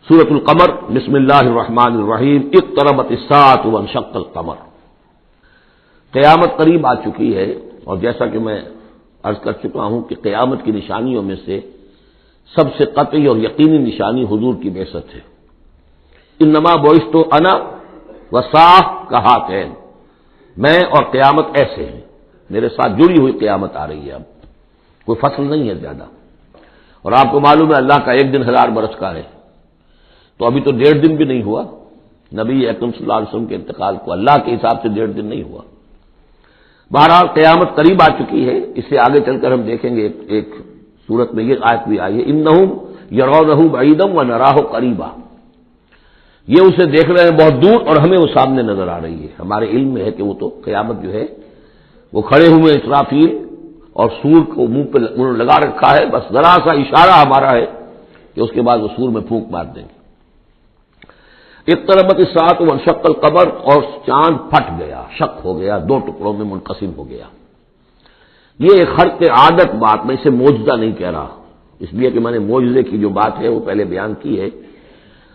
سورۃ القمر، بسم اللہ الرحمن الرحیم، اقتربت الساعۃ وانشق القمر۔ قیامت قریب آ چکی ہے، اور جیسا کہ میں عرض کر چکا ہوں کہ قیامت کی نشانیوں میں سے سب سے قطعی اور یقینی نشانی حضور کی بعثت ہے۔ انما بعثت انا والساعۃ کہاتین، میں اور قیامت ایسے ہیں، میرے ساتھ جڑی ہوئی قیامت آ رہی ہے۔ اب کوئی فصل نہیں ہے زیادہ، اور آپ کو معلوم ہے اللہ کا ایک دن 1000 برس کا ہے، تو ابھی تو 1.5 دن بھی نہیں ہوا نبی اکرم صلی اللہ علیہ وسلم کے انتقال کو، اللہ کے حساب سے 1.5 دن نہیں ہوا۔ بہرحال قیامت قریب آ چکی ہے۔ اس سے آگے چل کر ہم دیکھیں گے ایک سورت میں یہ آیت بھی آئی ہے، انہم یرونہ بعیدا ونراہ قریبا، یہ اسے دیکھ رہے ہیں بہت دور اور ہمیں وہ سامنے نظر آ رہی ہے۔ ہمارے علم میں ہے کہ وہ تو قیامت جو ہے وہ کھڑے ہوئے اسرافیل اور سور کو منہ پہ لگا رکھا ہے، بس ذرا سا اشارہ ہمارا ہے کہ اس کے بعد وہ سور میں پھونک مار دیں گے۔ اقتربت الساعۃ وانشق القمر، اور چاند پھٹ گیا، شق ہو گیا، 2 ٹکڑوں میں منقسم ہو گیا۔ یہ ایک خرق عادت بات، میں اسے معجزہ نہیں کہہ رہا، اس لیے کہ میں نے معجزے کی جو بات ہے وہ پہلے بیان کی ہے۔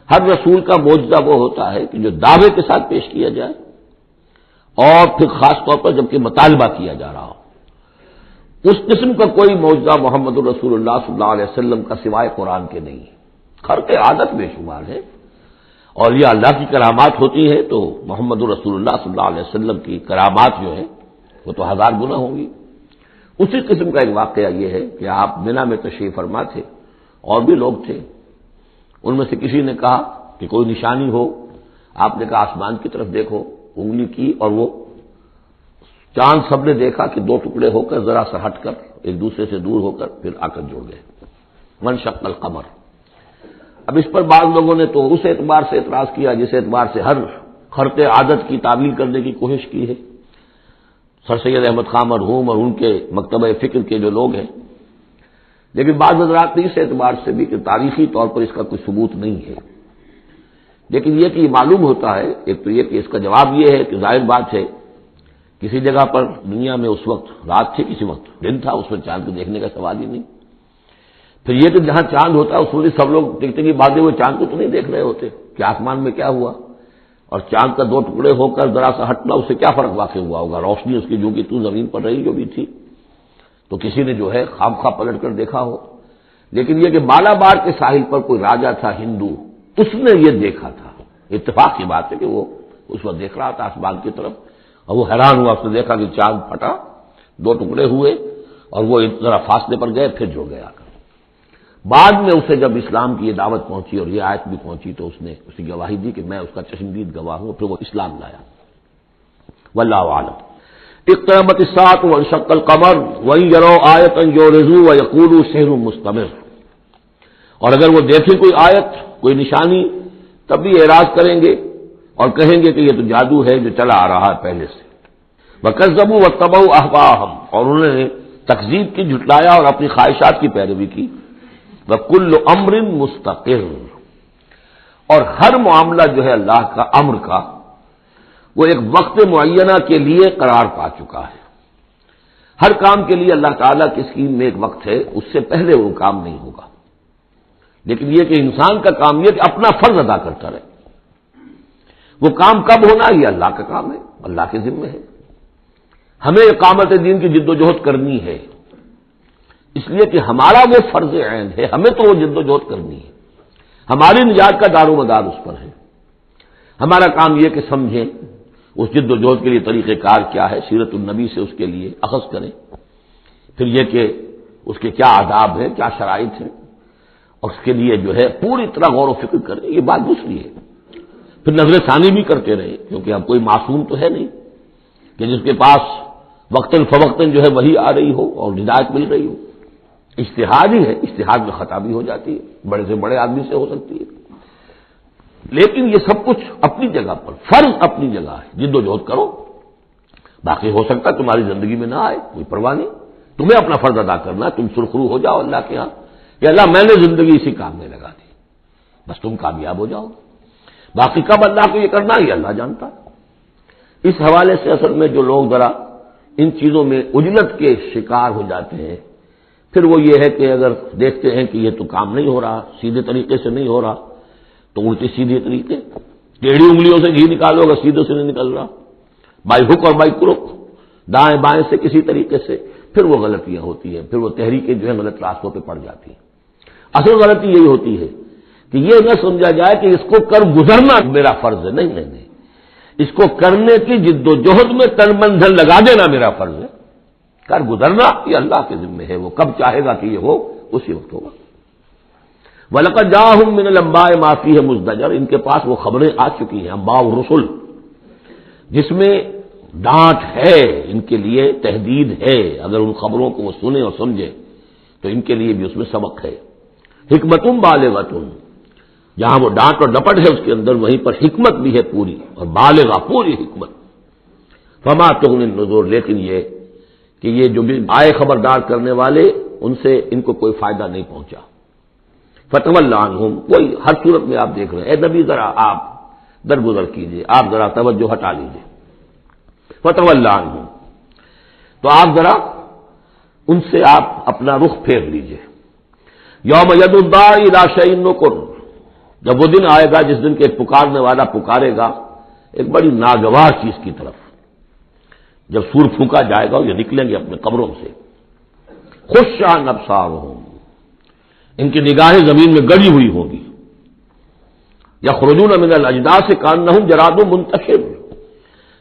ہر رسول کا معجزہ وہ ہوتا ہے کہ جو دعوے کے ساتھ پیش کیا جائے، اور پھر خاص طور پر جبکہ مطالبہ کیا جا رہا ہو۔ اس قسم کا کوئی معجزہ محمد الرسول اللہ صلی اللہ علیہ وسلم کا سوائے قرآن کے نہیں ہے۔ خرق عادت بے شمار ہے، اور یہ اللہ کی کرامات ہوتی ہیں تو محمد الرسول اللہ صلی اللہ علیہ وسلم کی کرامات جو ہے وہ تو 1000 گنا ہوں گی۔ اسی قسم کا ایک واقعہ یہ ہے کہ آپ مینا میں تشریف فرما تھے، اور بھی لوگ تھے، ان میں سے کسی نے کہا کہ کوئی نشانی ہو، آپ نے کہا آسمان کی طرف دیکھو، انگلی کی اور وہ چاند سب نے دیکھا کہ 2 ٹکڑے ہو کر ذرا سا ہٹ کر ایک دوسرے سے دور ہو کر پھر آ کر جڑ گئے۔ وانشق القمر۔ اب اس پر بعض لوگوں نے تو اس اعتبار سے اعتراض کیا جس اعتبار سے ہر خرق عادت کی تعویل کرنے کی کوشش کی ہے، سر سید احمد خان مرحوم اور ان کے مکتبہ فکر کے جو لوگ ہیں، لیکن بعض حضرات نے اس اعتبار سے بھی کہ تاریخی طور پر اس کا کوئی ثبوت نہیں ہے، لیکن یہ کہ یہ معلوم ہوتا ہے، ایک تو یہ کہ اس کا جواب یہ ہے کہ ظاہر بات ہے کسی جگہ پر دنیا میں اس وقت رات تھی، کسی وقت دن تھا، اس میں چاند کو دیکھنے کا سوال ہی نہیں۔ پھر یہ کہ جہاں چاند ہوتا ہے اس میں سب لوگ دیکھتے کہ بھاگے ہوئے چاند کو تو نہیں دیکھ رہے ہوتے کہ آسمان میں کیا ہوا، اور چاند کا 2 ٹکڑے ہو کر ذرا سا ہٹنا، اس سے کیا فرق واقع ہوا ہوگا؟ روشنی اس کی جو کہ تو زمین پر رہی جو بھی تھی، تو کسی نے جو ہے خواب خواہ پلٹ کر دیکھا ہو۔ لیکن یہ کہ مالابار کے ساحل پر کوئی راجا تھا ہندو، اس نے یہ دیکھا تھا، اتفاق کی بات ہے کہ وہ اس وقت دیکھ رہا تھا آسمان کی طرف، اور وہ حیران ہوا، اس نے دیکھا کہ چاند پھٹا، 2 ٹکڑے ہوئے، اور وہ ذرا فاصلے پر گئے، پھر جڑ گیا۔ بعد میں اسے جب اسلام کی یہ دعوت پہنچی اور یہ آیت بھی پہنچی تو اس نے اسی گواہی دی کہ میں اس کا چشمدید گواہ ہوں، پھر وہ اسلام لایا۔ واللہ اعلم۔ اقتربت الساعۃ وانشق القمر وان یروا آیۃ یعرضوا ویقولوا سحر مستمر، اور اگر وہ دیکھیں کوئی آیت، کوئی نشانی، تب بھی اعراض کریں گے اور کہیں گے کہ یہ تو جادو ہے جو چلا آ رہا ہے پہلے سے۔ وکذبوا واتبعوا اهواءهم، اور انہوں نے تکذیب کی، جھٹلایا اور اپنی خواہشات کی پیروی کی۔ وَكُلُّ أَمْرٍ مُسْتَقِرٌ، اور ہر معاملہ جو ہے اللہ کا امر کا وہ ایک وقت معینہ کے لیے قرار پا چکا ہے۔ ہر کام کے لیے اللہ تعالیٰ کی اسکیم میں ایک وقت ہے، اس سے پہلے وہ کام نہیں ہوگا۔ لیکن یہ کہ انسان کا کام یہ کہ اپنا فرض ادا کرتا رہے، وہ کام کب ہونا یہ اللہ کا کام ہے، اللہ کے ذمہ ہے۔ ہمیں اقامت دین کی جد و جہد کرنی ہے، اس لیے کہ ہمارا وہ فرض عین ہے، ہمیں تو وہ جد و جہد کرنی ہے، ہماری نجات کا دار و مدار اس پر ہے۔ ہمارا کام یہ کہ سمجھیں اس جد و جہد کے لیے طریقہ کار کیا ہے، سیرت النبی سے اس کے لیے اخذ کریں، پھر یہ کہ اس کے کیا آداب ہیں، کیا شرائط ہیں، اور اس کے لیے جو ہے پوری طرح غور و فکر کریں، یہ بات دوسری ہے۔ پھر نظر ثانی بھی کرتے رہیں، کیونکہ اب کوئی معصوم تو ہے نہیں کہ جس کے پاس وقتاً فوقتاً جو ہے وہی آ رہی ہو اور ہدایت مل رہی ہو۔ اجتہاد ہی ہے، اجتہاد میں خطا بھی ہو جاتی ہے، بڑے سے بڑے آدمی سے ہو سکتی ہے، لیکن یہ سب کچھ اپنی جگہ پر، فرض اپنی جگہ ہے، جد و جہد کرو۔ باقی ہو سکتا ہے تمہاری زندگی میں نہ آئے، کوئی پرواہ نہیں، تمہیں اپنا فرض ادا کرنا ہے، تم سرخرو ہو جاؤ اللہ کے ہاں کہ اللہ میں نے زندگی اسی کام میں لگا دی، بس تم کامیاب ہو جاؤ۔ باقی کب اللہ کو یہ کرنا ہے یہ اللہ جانتا ہے۔ اس حوالے سے اصل میں جو لوگ ذرا ان چیزوں میں عجلت کے شکار ہو جاتے ہیں، پھر وہ یہ ہے کہ اگر دیکھتے ہیں کہ یہ تو کام نہیں ہو رہا، سیدھے طریقے سے نہیں ہو رہا، تو الٹی سیدھی طریقے، ٹیڑھی انگلیوں سے گھی نکالو اگر سیدھے سے نہیں نکل رہا، بائی ہک اور بائی کرک، دائیں بائیں سے کسی طریقے سے، پھر وہ غلطیاں ہوتی ہیں، پھر وہ تحریکیں جو ہے غلط راستوں پہ پڑ جاتی ہیں۔ اصل غلطی یہی ہوتی ہے کہ یہ نہ سمجھا جائے کہ اس کو کر گزرنا میرا فرض ہے، نہیں نہیں نہیں، اس کو کرنے کی جد و جہد میں تن من دھن لگا دینا میرا فرض ہے، کر گزرنا یہ اللہ کے ذمہ ہے، وہ کب چاہے گا کہ یہ ہو اسی وقت ہوگا۔ وَلَقَدْ جَاءَهُم مِّنَ الْأَنبَاءِ مَا فِيهِ مُزْدَجَرٌ، ان کے پاس وہ خبریں آ چکی ہیں، انباء الرسل، جس میں ڈانٹ ہے، ان کے لیے تحدید ہے، اگر ان خبروں کو وہ سنیں اور سمجھے تو ان کے لیے بھی اس میں سبق ہے۔ حکمت بالغۃ، جہاں وہ ڈانٹ اور ڈپٹ ہے اس کے اندر، وہیں پر حکمت بھی ہے پوری، اور بالغہ پوری حکمت۔ فما تغنی النذر، لیکن یہ کہ یہ جو بھی آئے خبردار کرنے والے، ان سے ان کو کوئی فائدہ نہیں پہنچا۔ فتول عنہم، وہی ہر صورت میں آپ دیکھ رہے ہیں، اے نبی ذرا آپ درگزر کیجئے، آپ ذرا توجہ ہٹا لیجئے۔ فتول عنہم، تو آپ ذرا ان سے آپ اپنا رخ پھیر لیجئے۔ یوم ید الداعی الی شیء نکر، جب وہ دن آئے گا جس دن کے پکارنے والا پکارے گا ایک بڑی ناگوار چیز کی طرف، جب سور پھونکا جائے گا یہ نکلیں گے اپنے قبروں سے۔ خشعا ابصارہم، ان کی نگاہیں زمین میں گڑی ہوئی ہوں گی۔ یخرجون من الاجداث کانہم جراد منتشر،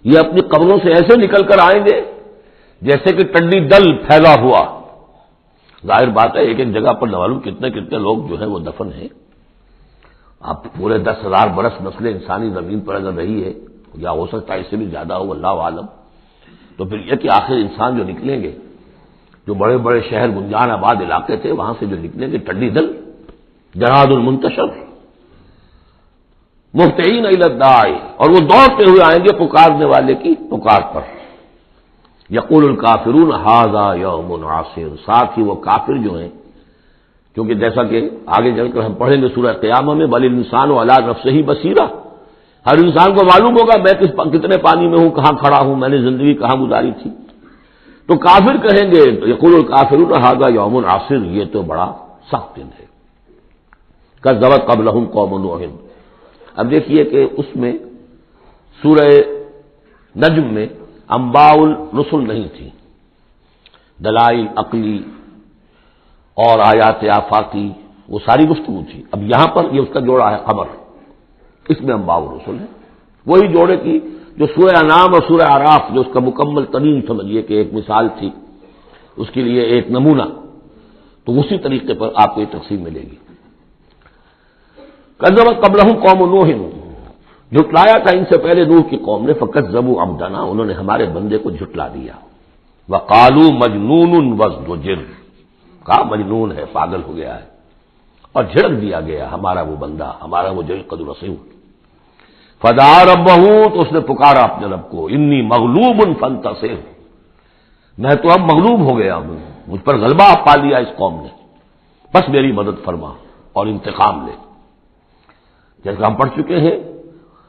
یہ اپنی قبروں سے ایسے نکل کر آئیں گے جیسے کہ ٹڈی دل پھیلا ہوا۔ ظاہر بات ہے ایک ایک جگہ پر نہ معلوم کتنے کتنے لوگ جو ہیں وہ دفن ہیں۔ اب پورے 10,000 برس نسل انسانی زمین پر اگر رہی ہے، یا ہو سکتا ہے اس سے بھی زیادہ ہو، اللہ عالم، تو پھر یہ کہ آخر انسان جو نکلیں گے، جو بڑے بڑے شہر گنجان آباد علاقے تھے وہاں سے جو نکلیں گے ٹڈی دل، جراد المنتشر، مہطعین الی الداعی، اور وہ دوڑتے ہوئے آئیں گے پکارنے والے کی پکار پر۔ یقول الکافرون ھذا یوم عسیر، ساتھ ہی وہ کافر جو ہیں، کیونکہ جیسا کہ آگے چل کر ہم پڑھیں گے سورہ قیامہ میں، بل الانسان علی نفسہ بصیرہ، ہر انسان کو معلوم ہوگا میں کتنے پانی میں ہوں، کہاں کھڑا ہوں، میں نے زندگی کہاں گزاری تھی۔ تو کافر کہیں گے، یقول الکافرون ھذا یوم عسیر، یہ تو بڑا سخت دن ہے۔ کذبت قبلہم قوم نوح، اب دیکھیے کہ اس میں سورہ نجم میں انباء الرسل نہیں تھی، دلائل عقلی اور آیات آفاقی وہ ساری گفتگو تھی۔ اب یہاں پر یہ اس کا جوڑا ہے خبر، اس میں انباء الرسل ہے، وہی جوڑے کی جو سورہ انعام اور سورہ اعراف جو اس کا مکمل ترین سمجھیے کہ ایک مثال تھی، اس کے لیے ایک نمونہ، تو اسی طریقے پر آپ کو یہ تقسیم ملے گی۔ کذبت قبلہم قوم نوح، جھٹلایا تھا ان سے پہلے نوح کی قوم نے، فکذبوا عبدنا، انہوں نے ہمارے بندے کو جھٹلا دیا۔ وقالوا مجنون وازدجر، کہا مجنون ہے، پاگل ہو گیا ہے، اور جھڑک دیا گیا ہمارا وہ بندہ، ہمارا وہ جو قد رسول۔ فدعا ربہ، تو اس نے پکارا اپنے رب کو، انی مغلوب فانتصر، میں تو اب مغلوب ہو گیا ہوں، مجھ پر غلبہ پا لیا اس قوم نے، بس میری مدد فرما اور انتقام لے۔ جیسا ہم پڑھ چکے ہیں،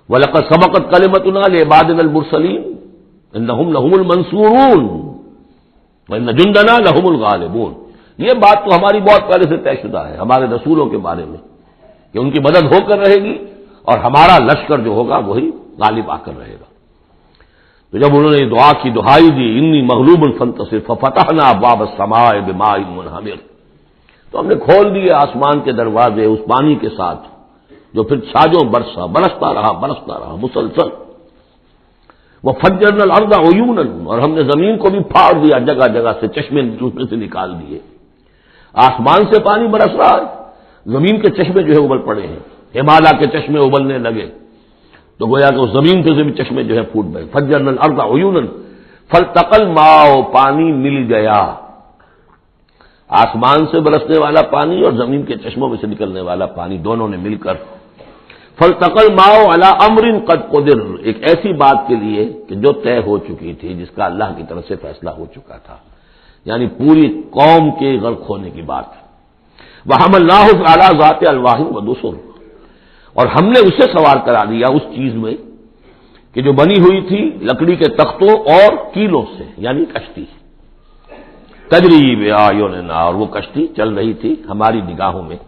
وَلَقَدْ سَبَقَتْ كَلِمَتُنَا لِعِبَادِنَا الْمُرْسَلِينَ إِنَّهُمْ لَهُمُ الْمَنْصُورُونَ وَإِنَّ جُنْدَنَا لَهُمُ الْغَالِبُونَ، یہ بات تو ہماری بہت پہلے سے طے شدہ ہے ہمارے رسولوں کے بارے میں کہ ان کی مدد ہو کر رہے گی، اور ہمارا لشکر جو ہوگا وہی غالب آ کر رہے گا۔ تو جب انہوں نے دعا کی، دہائی دی، انی مغلوب فانتصر ففتحنا ابواب السماء بماء منہمر، تو ہم نے کھول دیے آسمان کے دروازے اس پانی کے ساتھ جو پھر چھاجوں برستا رہا مسلسل۔ وفجرنا الارض عیونا، اور ہم نے زمین کو بھی پھاڑ دیا، جگہ جگہ سے چشمے دوسرے سے نکال دیے۔ آسمان سے پانی برس رہا ہے، زمین کے چشمے جو ہے ابل پڑے ہیں، ہمالیہ کے چشمے ابلنے لگے، تو گویا کہ اس زمین سے بھی چشمے جو ہے پھوٹ گئے۔ فجرنا الارض عیونا فالتقى الماء، پانی مل گیا، آسمان سے برسنے والا پانی اور زمین کے چشموں میں سے نکلنے والا پانی، دونوں نے مل کر فالتقى الماء على امر قد قدر، ایک ایسی بات کے لیے کہ جو طے ہو چکی تھی، جس کا اللہ کی طرف سے فیصلہ ہو چکا تھا، یعنی پوری قوم کے غرق ہونے کی بات۔ وحملناه على ذات الواح ودسر، اور ہم نے اسے سوار کرا دیا اس چیز میں کہ جو بنی ہوئی تھی لکڑی کے تختوں اور کیلوں سے، یعنی کشتی، تجری بأعیننا، اور وہ کشتی چل رہی تھی ہماری نگاہوں میں،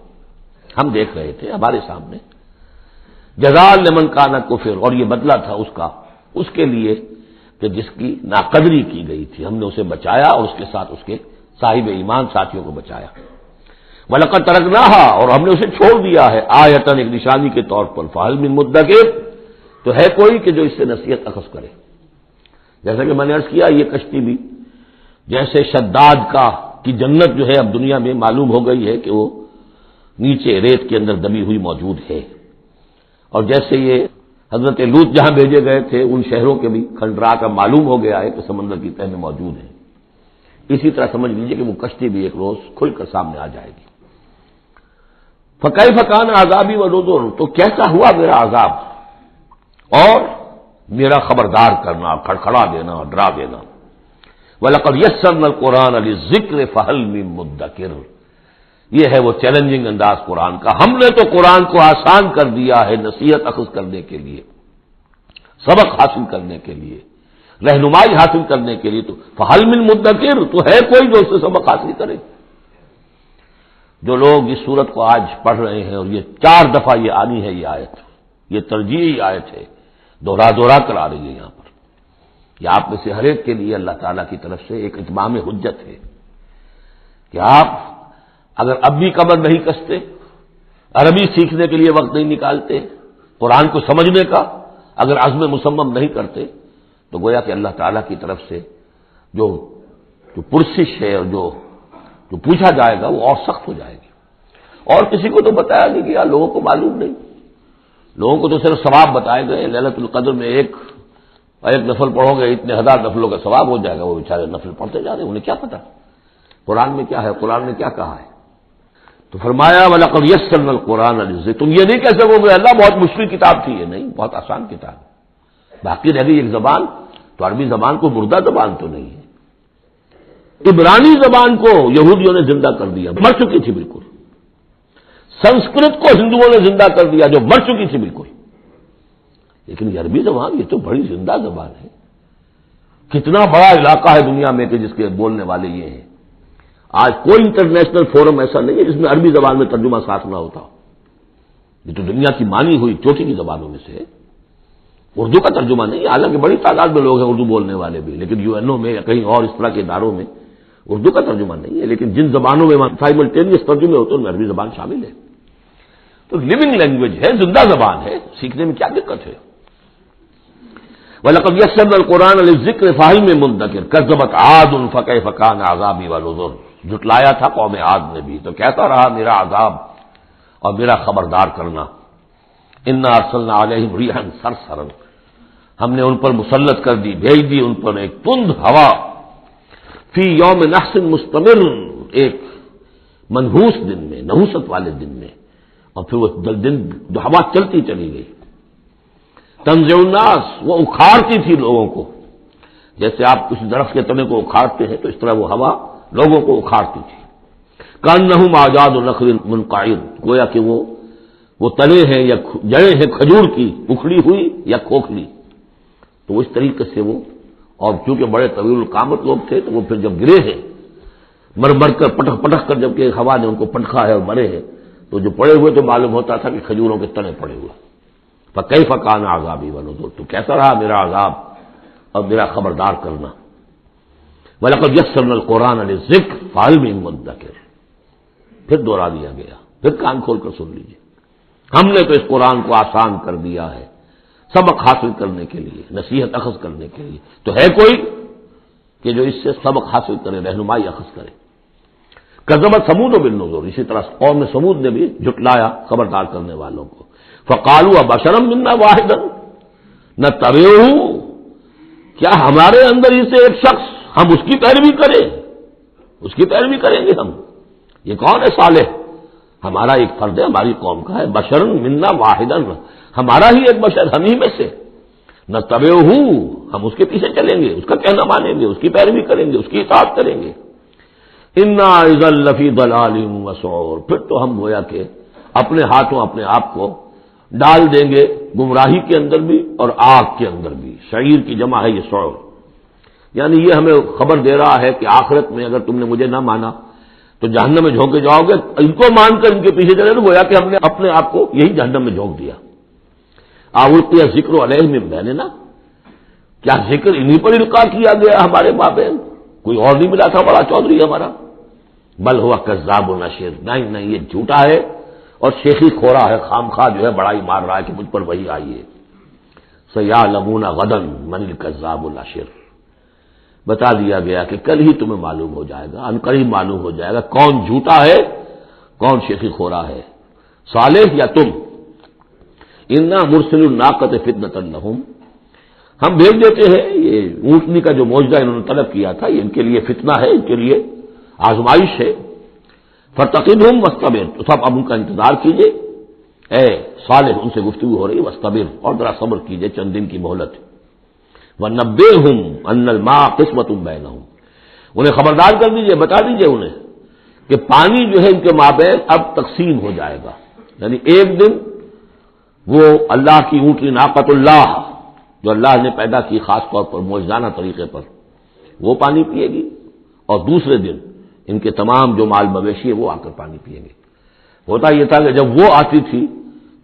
ہم دیکھ رہے تھے ہمارے سامنے۔ جزاء لمن کان کفر، اور یہ بدلہ تھا اس کے لیے کہ جس کی ناقدری کی گئی تھی، ہم نے اسے بچایا اور اس کے ساتھ اس کے صاحب ایمان ساتھیوں کو بچایا۔ وَلَقَدْ تَرَكْنَاهَا، اور ہم نے اسے چھوڑ دیا ہے، آیتاً، ایک نشانی کے طور پر، فَهَلْ مِن مُدَّكِرٍ، تو ہے کوئی کہ جو اس سے نصیحت اخذ کرے۔ جیسا کہ میں نے عرض کیا، یہ کشتی بھی جیسے شداد کی جنت جو ہے اب دنیا میں معلوم ہو گئی ہے کہ وہ نیچے ریت کے اندر دبی ہوئی موجود ہے، اور جیسے یہ حضرت لوط جہاں بھیجے گئے تھے ان شہروں کے بھی کھنڈرا کا معلوم ہو گیا ہے کہ سمندر کی تہہ میں موجود ہے، اسی طرح سمجھ لیجیے کہ وہ کشتی بھی ایک روز کھل کر سامنے آ جائے گی۔ فَكَيْفَ كَانَ عَذَابِي وَنُذُرِ، تو کیسا ہوا میرا عذاب اور میرا خبردار کرنا، کھڑکھڑا دینا، ڈرا دینا۔ وَلَقَدْ يَسَّرْنَا الْقُرْآنَ لِلذِّكْرِ فَهَلْ مِن مُدَّكِرٍ، یہ ہے وہ چیلنجنگ انداز قرآن کا، ہم نے تو قرآن کو آسان کر دیا ہے نصیحت اخذ کرنے کے لیے، سبق حاصل کرنے کے لیے، رہنمائی حاصل کرنے کے لیے، تو فَهَلْ مِن مُدَّكِرٍ، تو ہے کوئی جو اس سے سبق حاصل کرے۔ جو لوگ اس سورت کو آج پڑھ رہے ہیں، اور یہ 4 دفعہ یہ آنی ہے، یہ آیت، یہ ترجیحی آیت ہے، دوہرا کر آ رہی ہے یہاں پر، یہ آپ میں سے ہر ایک کے لیے اللہ تعالیٰ کی طرف سے ایک اتمام حجت ہے کہ آپ اگر اب بھی قبر نہیں کستے، عربی سیکھنے کے لیے وقت نہیں نکالتے، قرآن کو سمجھنے کا اگر عزم مصمم نہیں کرتے، تو گویا کہ اللہ تعالیٰ کی طرف سے جو پرسش ہے اور جو پوچھا جائے گا وہ اور سخت ہو جائے گی۔ اور کسی کو تو بتایا نہیں گیا، لوگوں کو معلوم نہیں، لوگوں کو تو صرف ثواب بتائے گئے، لیلۃ القدر میں ایک نفل پڑھو گے اتنے 1000 نفلوں کا ثواب ہو جائے گا، وہ بیچارے نفل پڑھتے جا رہے ہیں، انہیں کیا پتا قرآن میں کیا ہے، قرآن نے کیا کہا ہے۔ تو فرمایا وَلَقَدْ يَسَّرْنَا الْقُرْآنَ لِلذِّكْرِ، تم یہ نہیں کہہ سکو گے اللہ بہت مشکل کتاب تھی، یہ نہیں، بہت آسان کتاب ہے۔ باقی رہ گئی ایک زبان، تو عربی زبان کو مردہ زبان تو نہیں ہے، عبرانی زبان کو یہودیوں نے زندہ کر دیا، مر چکی تھی بالکل، سنسکرت کو ہندوؤں نے زندہ کر دیا جو مر چکی تھی بالکل، لیکن یہ عربی زبان یہ تو بڑی زندہ زبان ہے، کتنا بڑا علاقہ ہے دنیا میں کہ جس کے بولنے والے یہ ہیں۔ آج کوئی انٹرنیشنل فورم ایسا نہیں ہے جس میں عربی زبان میں ترجمہ ساتھ نہ ہوتا، یہ تو دنیا کی مانی ہوئی چوٹی کی زبانوں میں سے ہے، اردو کا ترجمہ نہیں، حالانکہ بڑی تعداد میں لوگ ہیں اردو بولنے والے بھی، لیکن UN میں یا کہیں اور اس طرح کے اداروں میں اردو کا ترجمہ نہیں ہے، لیکن جن زبانوں میں سائملٹینیس ترجمے ہوتے ہیں ان میں عربی زبان شامل ہے، تو لیونگ لینگویج ہے، زندہ زبان ہے، سیکھنے میں کیا دقت ہے۔ وَلَقَدْ يَسَّرْنَا الْقُرْآنَ لِلذِّكْرِ فَهَلْ مِن مُدَّكِرٍ كَذَّبَتْ عَادٌ فَكَيْفَ كَانَ عَذَابِي وَنُذُرِ، جھٹلایا تھا قوم عاد نے بھی، تو کیسا رہا میرا عذاب اور میرا خبردار کرنا۔ اِنَّا أَرْسَلْنَا عَلَيْهِمْ رِيحًا صَرْصَرًا، ہم نے ان پر مسلط کر دی، بھیج دی ان پر ایک تند ہوا، فی یوم نحس مستمر، ایک منحوس دن میں، نحوست والے دن میں، اور پھر وہ دن ہوا چلتی چلی گئی۔ تنزع الناس، وہ اکھاڑتی تھی لوگوں کو، جیسے آپ کسی درخت کے تنے کو اکھاڑتے ہیں تو اس طرح وہ ہوا لوگوں کو اکھاڑتی تھی۔ کأنہم اعجاز نخل منقعر، گویا کہ وہ تنے ہیں یا جڑیں ہیں کھجور کی، اکھڑی ہوئی یا کھوکھلی، تو اس طریقے سے وہ، اور چونکہ بڑے طویل القامت لوگ تھے تو وہ پھر جب گرے ہیں مر کر پٹخ کر، جب کہ ہوا نے ان کو پٹخا ہے اور مرے ہیں، تو جو پڑے ہوئے تو معلوم ہوتا تھا کہ کھجوروں کے تنے پڑے ہوئے۔ فَكَيْفَ كَانَ عَذَابِي وَنُذُرِ، تو کیسا رہا میرا عذاب اور میرا خبردار کرنا۔ وَلَقَدْ يَسَّرْنَا الْقُرْآنَ لِلذِّكْرِ فَهَلْ مِن مُدَّكِرٍ، پھر دوہرا دیا گیا، پھر کان کھول کر سن لیجیے، ہم نے تو اس قرآن کو آسان کر دیا ہے سبق حاصل کرنے کے لیے، نصیحت اخذ کرنے کے لیے، تو ہے کوئی کہ جو اس سے سبق حاصل کرے، رہنمائی اخذ کرے۔ کذبت ثمود بالنذر، اسی طرح قوم ثمود نے بھی جھٹلایا خبردار کرنے والوں کو۔ فقالوا ابشرا منا واحدا نتبعه، کیا ہمارے اندر ہی سے ایک شخص ہم اس کی پیروی کریں، اس کی پیروی کریں گے ہم، یہ کون ہے صالح، ہمارا ایک فرد ہے، ہماری قوم کا ہے، بشرا منا واحدا، ہمارا ہی ایک بشر، ہم ہی میں سے، نتبعه، ہم اس کے پیچھے چلیں گے، اس کا کہنا مانیں گے، اس کی پیروی کریں گے، اس کی اطاعت کریں گے۔ انا اذا لفی ضلال وسعور، پھر تو ہم گویا کہ اپنے ہاتھوں اپنے آپ کو ڈال دیں گے گمراہی کے اندر بھی اور آگ کے اندر بھی، شعیر کی جمع ہے یہ سعور، یعنی یہ ہمیں خبر دے رہا ہے کہ آخرت میں اگر تم نے مجھے نہ مانا تو جہنم میں جھونکے جاؤ گے، ان کو مان کر ان کے پیچھے چلے تو گویا کہ ہم نے اپنے آپ کو یہی جہنم میں جھونک دیا۔ القی ذکر علیہ من بیننا، کیا ذکر انہی پر القاء کیا گیا ہمارے مابین؟ کوئی اور نہیں ملا تھا بڑا چودھری ہمارا؟ بل ہوا کذاب و نشر، نہیں یہ جھوٹا ہے اور شیخی کھورا ہے، خام خواہ جو ہے بڑائی مار رہا ہے کہ مجھ پر وہی آئی ہے۔ سیعلمون غدا من الکذاب الاشر، بتا دیا گیا کہ کل ہی تمہیں معلوم ہو جائے گا، ان قریب معلوم ہو جائے گا کون جھوٹا ہے کون شیخی خورا ہے، صالح یا تم۔ انا مرسل الناقۃ فتنۃ لہم، ہم بھیج دیتے ہیں یہ اونٹنی کا جو معجزہ انہوں نے طلب کیا تھا، یہ ان کے لیے فتنہ ہے، ان کے لیے آزمائش ہے۔ فرتقبہم واصطبر، تو سب اب ان کا انتظار کیجئے، اے صالح ان سے گفتگو ہو رہی، واصطبر، اور ذرا صبر کیجئے، چند دن کی مہلت۔ وَنَبِّئْهُمْ أَنَّ الْمَاءَ قِسْمَةٌ بَيْنَهُمْ، انہیں خبردار کر دیجئے، بتا دیجئے انہیں کہ پانی جو ہے ان کے مابین اب تقسیم ہو جائے گا، یعنی ایک دن وہ اللہ کی اونٹنی ناقۃ اللہ جو اللہ نے پیدا کی خاص طور پر معجزانہ طریقے پر، وہ پانی پیے گی، اور دوسرے دن ان کے تمام جو مال مویشی ہے وہ آ کر پانی پیئیں گے۔ ہوتا یہ تھا کہ جب وہ آتی تھی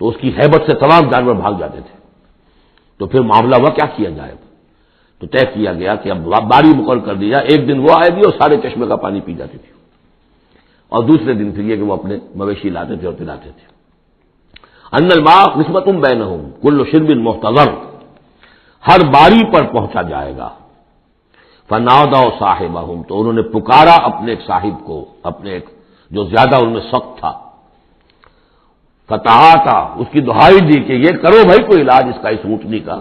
تو اس کی ہیبت سے تمام جانور بھاگ جاتے تھے، تو پھر معاملہ ہوا کیا کیا جائے، تو طے کیا گیا کہ اب باری مقرر کر دیا، ایک دن وہ آئے گی اور سارے چشمے کا پانی پی جاتی تھی، اور دوسرے دن پھر یہ کہ وہ اپنے مویشی لاتے تھے اور پلاتے تھے۔ ان الماء قسمۃ بینہم کل شرب محتضر، ہر باری پر پہنچا جائے گا۔ فنادوا صاحبہم، تو انہوں نے پکارا اپنے ایک صاحب کو، اپنے ایک جو زیادہ ان میں سخت تھا، فتحاتا، اس کی دہائی دی کہ یہ کرو بھائی کوئی علاج اس کا، اس اونٹنی کا۔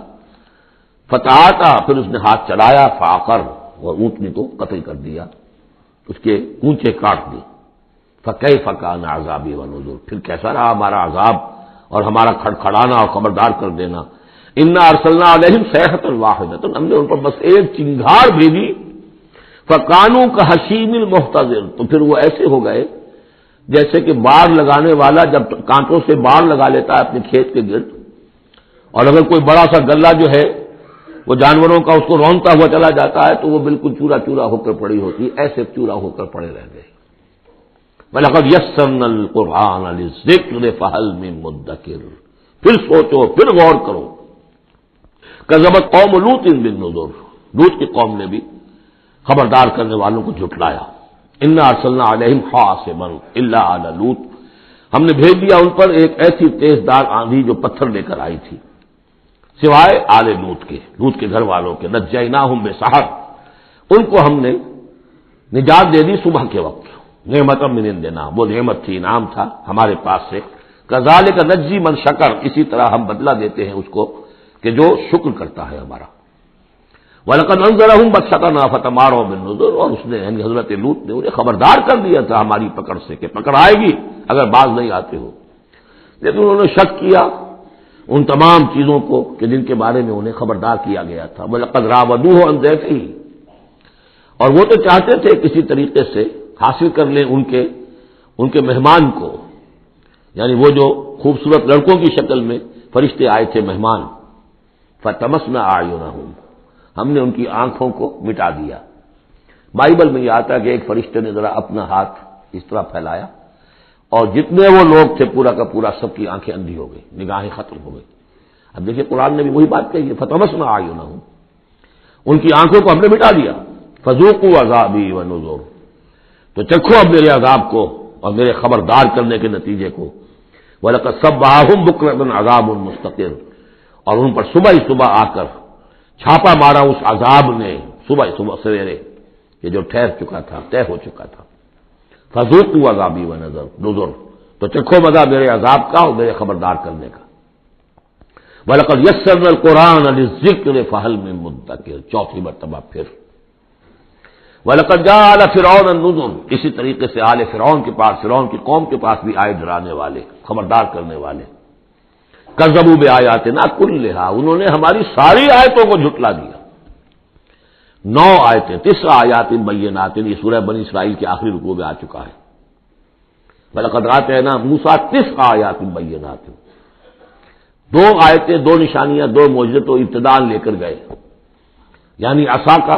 فتحاتا، پھر اس نے ہاتھ چلایا، فعقر، اور اونٹنی کو قتل کر دیا، اس کے اونچے کاٹ دی۔ فکیف کان عذابی ونذر، پھر کیسا رہا ہمارا عذاب اور ہمارا کھڑکھڑانا اور خبردار کر دینا۔ انا ارسلنا علیہم صیحۃ واحدۃ، ہم نے ان پر بس ایک چنگھاڑ بھیجی، فکانوا کحشیم المحتضر، تو پھر وہ ایسے ہو گئے جیسے کہ باڑ لگانے والا جب کانٹوں سے باڑ لگا لیتا ہے اپنے کھیت کے گرد، اور اگر کوئی بڑا سا گلہ جو ہے وہ جانوروں کا اس کو رونتا ہوا چلا جاتا ہے تو وہ بالکل چورا چورا ہو کر پڑی ہوتی ہے، ایسے چورا ہو کر پڑے رہ گئے۔ وَلَقَدْ يَسَّرْنَا الْقُرْآنَ لِلذِّكْرِ فَهَلْ مِن مُدَّكِرٍ، پھر سوچو، پھر غور کرو۔ کذبت قوم لوط بالنذر، لوط کی قوم نے بھی خبردار کرنے والوں کو جھٹلایا۔ انا ارسلنا علیہم حاصبا الا آل لوط، ہم نے بھیج دیا ان پر ایک ایسی تیز دار آندھی جو پتھر لے کر آئی تھی، سوائے آل لوط کے، لوط کے گھر والوں کے۔ نجیناہم بسحر، ان کو ہم نے نجات دے دی صبح کے وقت، نعمت من عندنا، وہ نعمت تھی، انعام تھا ہمارے پاس سے۔ کذالک نجزی من شکر، اسی طرح ہم بدلہ دیتے ہیں اس کو کہ جو شکر کرتا ہے ہمارا۔ وَلَقَدْ أَنذَرَهُمْ بَطْشَتَنَا فَتَمَارَوْا بِالنُّذُرِ، اور اس نے یعنی حضرت لوط نے انہیں خبردار کر دیا تھا ہماری پکڑ سے کہ پکڑ آئے گی اگر باز نہیں آتے ہو، لیکن انہوں نے شک کیا ان تمام چیزوں کو کہ جن کے بارے میں انہیں خبردار کیا گیا تھا۔ وَلَقَدْ رَاوَدُوهُ عَنْ ضَيْفِهِ، اور وہ تو چاہتے تھے کسی طریقے سے حاصل کر لیں ان کے مہمان کو، یعنی وہ جو خوبصورت لڑکوں کی شکل میں فرشتے آئے تھے مہمان۔ فَطَمَسْنَا أَعْيُنَهُمْ، ہم نے ان کی آنکھوں کو مٹا دیا۔ بائبل میں یہ آتا ہے کہ ایک فرشتے نے ذرا اپنا ہاتھ اس طرح پھیلایا اور جتنے وہ لوگ تھے پورا کا پورا سب کی آنکھیں اندھی ہو گئی، نگاہیں ختم ہو گئی۔ اب دیکھیے قرآن نے بھی وہی بات کہی ہے، فَطَمَسْنَا أَعْيُنَهُمْ، ان کی آنکھوں کو ہم نے مٹا دیا۔ فَذُوقُوا عَذَابِي وَنُذُرِ، تو چکھو اب میرے عذاب کو اور میرے خبردار کرنے کے نتیجے کو۔ وَلَقَدْ صَبَّحَهُمْ بُكْرَةً عَذَابٌ مُسْتَقِرٌ، اور ان پر صبح ہی صبح آ کر چھاپا مارا اس عذاب نے، صبح صبح سویرے، یہ جو ٹھہر چکا تھا، طے ہو چکا تھا۔ فذوقوا عذابی ونذر، تو چکھو مزہ میرے عذاب کا اور میرے خبردار کرنے کا۔ وَلَقَدْ يَسَّرْنَا الْقُرْآنَ لِلذِّكْرِ فَهَلْ مِن مُدَّكِرٍ، چوتھی مرتبہ پھر۔ وَلَقَدْ جَاءَ آلَ فِرْعَوْنَ النُّذُرُ، اسی طریقے سے آل فرعون کے پاس، فرعون کی قوم کے پاس بھی آئے ڈرانے والے، خبردار کرنے والے۔ کذبوا بآیاتنا کلھا، انہوں نے ہماری ساری آیتوں کو جھٹلا دیا۔ 9 آیتیں، 9 آیات بینات، یہ سورہ بنی اسرائیل کے آخری رکوع میں آ چکا ہے۔ وَلَقَدْ آتَيْنَا مُوسَىٰ 9 آیات بینات، 2 آیتیں، 2 نشانیاں، 2 معجزے تو ابتداء لے کر گئے، یعنی عصا کا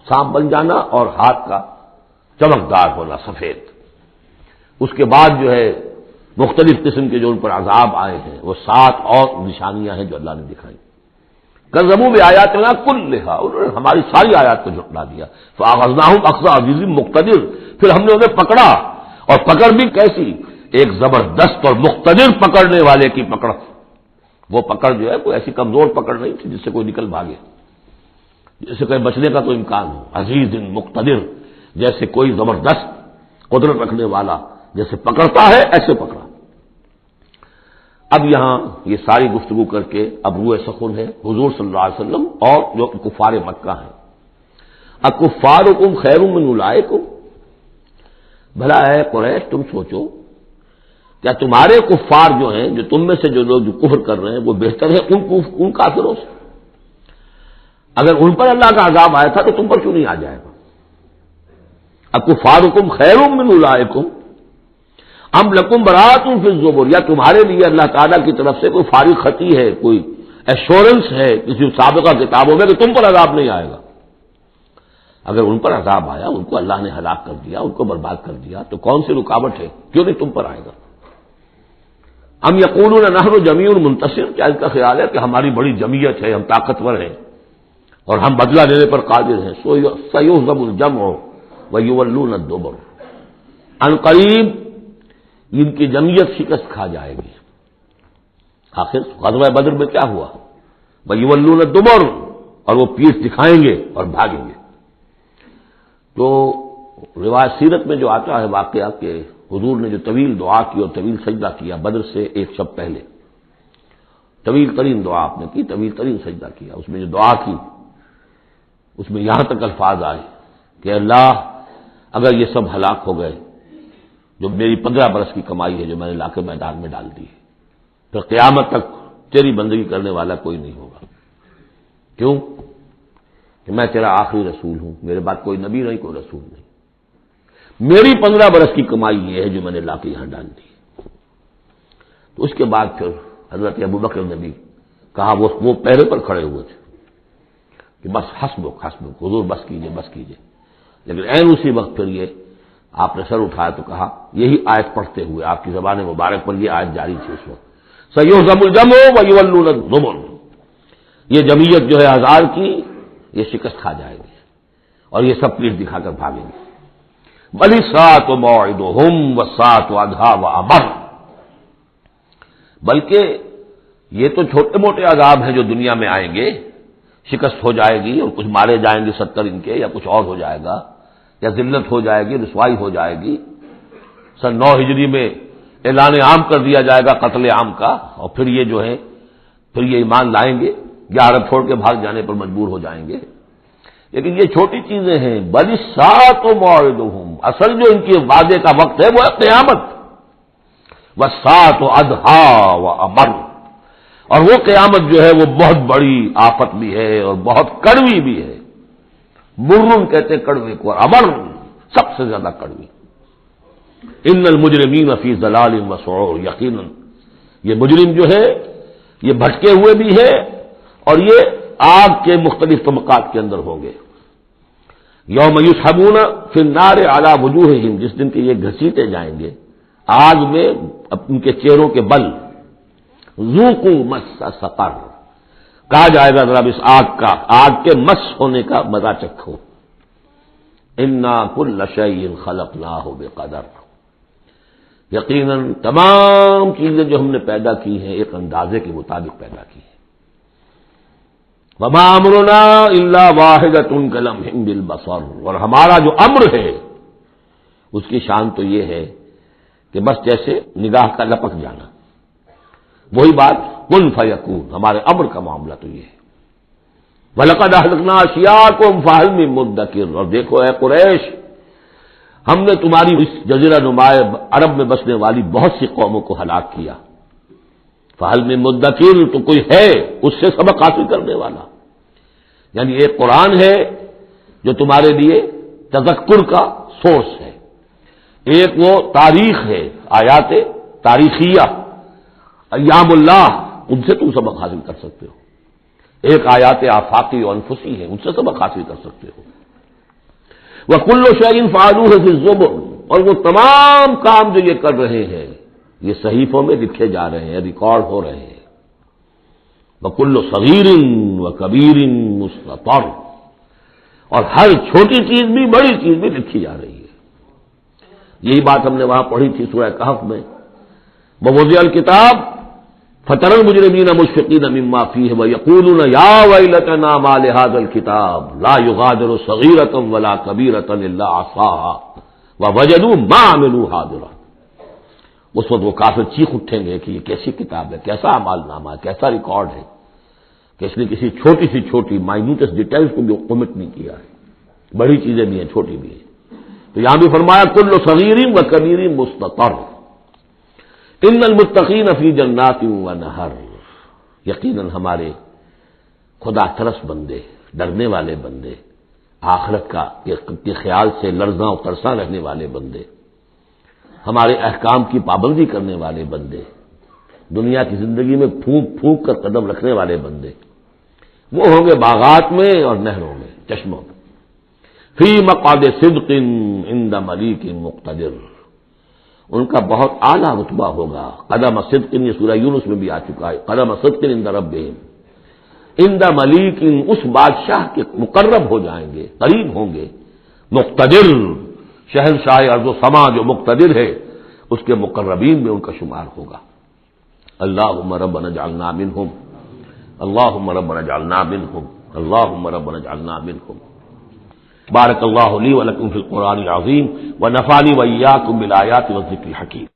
سانپ بن جانا اور ہاتھ کا چمکدار ہونا سفید۔ اس کے بعد جو ہے مختلف قسم کے جو ان پر عذاب آئے ہیں، وہ 7 اور نشانیاں ہیں جو اللہ نے دکھائی۔ کذبوا بآیاتنا کلھا، انہوں نے ہماری ساری آیات کو جھٹلا دیا۔ فاخذناہم اخذ عزیز مقتدر، پھر ہم نے انہیں پکڑا، اور پکڑ بھی کیسی؟ ایک زبردست اور مقتدر پکڑنے والے کی پکڑ۔ وہ پکڑ جو ہے کوئی ایسی کمزور پکڑ نہیں تھی جس سے کوئی نکل بھاگے، جس سے کوئی بچنے کا تو امکان ہو۔ عزیز مقتدر، جیسے کوئی زبردست قدرت رکھنے والا جیسے پکڑتا ہے ایسے پکڑا۔ اب یہاں یہ ساری گفتگو کر کے اب روئے سخن ہے حضور صلی اللہ علیہ وسلم اور جو کفار مکہ ہیں۔ اکفارکم خیر من اولئکم، بھلا ہے قریش تم سوچو کیا تمہارے کفار جو ہیں، جو تم میں سے جو لوگ جو کفر کر رہے ہیں، وہ بہتر ہے ان کافروں سے؟ اگر ان پر اللہ کا عذاب آیا تھا تو تم پر کیوں نہیں آ جائے گا؟ اکفارکم خیر من اولئکم ام لکم براۃ فی الزبر، یا تمہارے لیے اللہ تعالیٰ کی طرف سے کوئی فارغ خطی ہے، کوئی ایشورنس ہے کسی سابقہ کتابوں میں کہ تم پر عذاب نہیں آئے گا؟ اگر ان پر عذاب آیا، ان کو اللہ نے ہلاک کر دیا، ان کو برباد کر دیا، تو کون سی رکاوٹ ہے؟ کیوں نہیں تم پر آئے گا؟ ام یقولون نحن جمیع منتصر، کیا ان کا خیال ہے کہ ہماری بڑی جمعیت ہے، ہم طاقتور ہیں اور ہم بدلہ لینے پر قادر ہیں؟ سیہزم الجمع ویولون الدبر، ان قریب ان کی جمعیت شکست کھا جائے گی۔ آخر غزوہ بدر میں کیا ہوا؟ ویولون الدبر، اور وہ پیٹھ دکھائیں گے اور بھاگیں گے۔ تو روایت سیرت میں جو آتا ہے واقعہ کہ حضور نے جو طویل دعا کی اور طویل سجدہ کیا بدر سے ایک شب پہلے، طویل ترین دعا آپ نے کی، طویل ترین سجدہ کیا، اس میں جو دعا کی اس میں یہاں تک الفاظ آئے کہ اللہ اگر یہ سب ہلاک ہو گئے، جو میری 15 برس کی کمائی ہے جو میں نے لا کے میدان میں ڈال دی ہے، پھر قیامت تک تیری بندگی کرنے والا کوئی نہیں ہوگا۔ کیوں؟ کہ میں تیرا آخری رسول ہوں، میرے بعد کوئی نبی نہیں، کوئی رسول نہیں، میری 15 برس کی کمائی یہ ہے جو میں نے لا کے یہاں ڈال دی۔ تو اس کے بعد پھر حضرت ابوبکر نے بھی کہا، وہ پہرے پر کھڑے ہوئے تھے کہ بس حسبک حسبک، حضور بس کیجئے بس کیجئے، لیکن عین اسی وقت پھر یہ آپ نے سر اٹھایا تو کہا، یہی آیت پڑھتے ہوئے آپ کی زبان مبارک پر یہ آیت جاری تھی اس وقت، سیہزم الجمع ویولون الدبر، یہ جمعیت جو ہے 1000 کی یہ شکست کھا جائے گی اور یہ سب پیٹھ دکھا کر بھاگیں گے۔ بل الساعۃ موعدہم والساعۃ ادھیٰ وامر، بلکہ یہ تو چھوٹے موٹے عذاب ہیں جو دنیا میں آئیں گے، شکست ہو جائے گی اور کچھ مارے جائیں گے 70 ان کے، یا کچھ اور ہو جائے گا، یا ذلت ہو جائے گی، رسوائی ہو جائے گی۔ سن 9 ہجری میں اعلان عام کر دیا جائے گا قتل عام کا، اور پھر یہ جو ہے پھر یہ ایمان لائیں گے یا عرب چھوڑ کے بھاگ جانے پر مجبور ہو جائیں گے۔ لیکن یہ چھوٹی چیزیں ہیں، بل الساعۃ موعدہم، اصل جو ان کے وعدے کا وقت ہے وہ ہے قیامت، والساعۃ ادھیٰ وامر، اور وہ قیامت جو ہے وہ بہت بڑی آفت بھی ہے اور بہت کڑوی بھی ہے۔ مرن کہتے کڑوے کو، اور امر سب سے زیادہ کڑوی۔ ان المجرمین فی ضلال وسعور، یقیناً یہ مجرم جو ہے یہ بھٹکے ہوئے بھی ہے اور یہ آگ کے مختلف طبقات کے اندر ہوں گے۔ یوم یسحبون فی النار علی وجوہہم، جس دن کے یہ گھسیٹے جائیں گے آگ میں ان کے چہروں کے بل، ذوقوا مس سقر، کہا جائے گا ذرا اس آگ کے مس ہونے کا مزہ چکھو۔ انا کل شیء خلقناہ بقدر، یقیناً تمام چیزیں جو ہم نے پیدا کی ہیں ایک اندازے کے مطابق پیدا کی ہیں۔ وما امرنا الا واحدۃ کلمح بالبصر، اور ہمارا جو امر ہے اس کی شان تو یہ ہے کہ بس جیسے نگاہ کا لپک جانا، وہی بات کن فیکون، ہمارے امر کا معاملہ تو یہ ہے۔ وَلَقَدْ أَهْلَكْنَا أَشْيَاعَكُمْ فَهَلْ مِن مُدَّكِرٍ، اور دیکھو اے قریش، ہم نے تمہاری اس جزیرہ نما عرب میں بسنے والی بہت سی قوموں کو ہلاک کیا، فَهَلْ مِن مُدَّكِرٍ، تو کوئی ہے اس سے سبق حاصل کرنے والا؟ یعنی ایک قرآن ہے جو تمہارے لیے تذکر کا سورس ہے، ایک وہ تاریخ ہے، آیات تاریخیہ، ایام اللہ، ان سے تم سبق حاصل کر سکتے ہو، ایک آیات آفاقی و انفسی ہے، ان سے سبق حاصل کر سکتے ہو۔ وَكُلُّ شَيْءٍ فَعَلُوهُ فِي الزُّبُرِ، اور وہ تمام کام جو یہ کر رہے ہیں یہ صحیفوں میں لکھے جا رہے ہیں، ریکارڈ ہو رہے ہیں۔ وَكُلُّ صَغِيرٍ وَكَبِيرٍ مُسْتَطَرٌ، اور ہر چھوٹی چیز بھی بڑی چیز بھی لکھی جا رہی ہے۔ یہی بات ہم نے وہاں پڑھی تھی سورہ کہف میں، وَوُضِعَ الْكِتَابُ فَتَرَى الْمُجْرِمِينَ مُشْفِقِينَ مِمَّا فِيهِ وَيَقُولُونَ يَا وَيْلَتَنَا مَا لِهَذَا الْكِتَابِ لَا يُغَادِرُ صَغِيرَةً وَلَا كَبِيرَةً إِلَّا أَحْصَاهَا وَوَجَدُوا مَا عَمِلُوا حَاضِرًا۔ اس وقت وہ کافر چیخ اٹھیں گے کہ یہ کیسی کتاب ہے، کیسا اعمال نامہ ہے، کیسا ریکارڈ ہے کہ اس نے کسی چھوٹی سی چھوٹی مائنوٹس ڈیٹیلز کو بھی کمٹ نہیں کیا ہے، بڑی چیزیں بھی ہیں چھوٹی بھی ہیں۔ تو یہاں بھی فرمایا کل صغیر و کبیر مستطر، ان المتقین فی جنات و نہر، یقیناً ہمارے خدا ترس بندے، ڈرنے والے بندے، آخرت کے خیال سے لرزاں و ترساں رہنے والے بندے، ہمارے احکام کی پابندی کرنے والے بندے، دنیا کی زندگی میں پھونک پھونک کر قدم رکھنے والے بندے، وہ ہوں گے باغات میں اور نہروں میں، چشموں میں، فی مقعد صدق عند ملیک مقتدر، ان کا بہت اعلیٰ رتبہ ہوگا۔ قدم صدق، یہ سورہ یونس میں بھی آ چکا ہے، قدم صدق عند ربہم، عند ملیک، اس بادشاہ کے مقرب ہو جائیں گے، قریب ہوں گے، مقتدر، شہنشاہ ارض و سما جو مقتدر ہے اس کے مقربین میں ان کا شمار ہوگا۔ اللہم ربنا اجعلنا منہم، اللہم ربنا اجعلنا منہم، اللہم ربنا اجعلنا منہم۔ بارک اللہ لی ولکم فی القرآن العظیم ونفعنی وإیاکم بالآیات والذکر الحکیم۔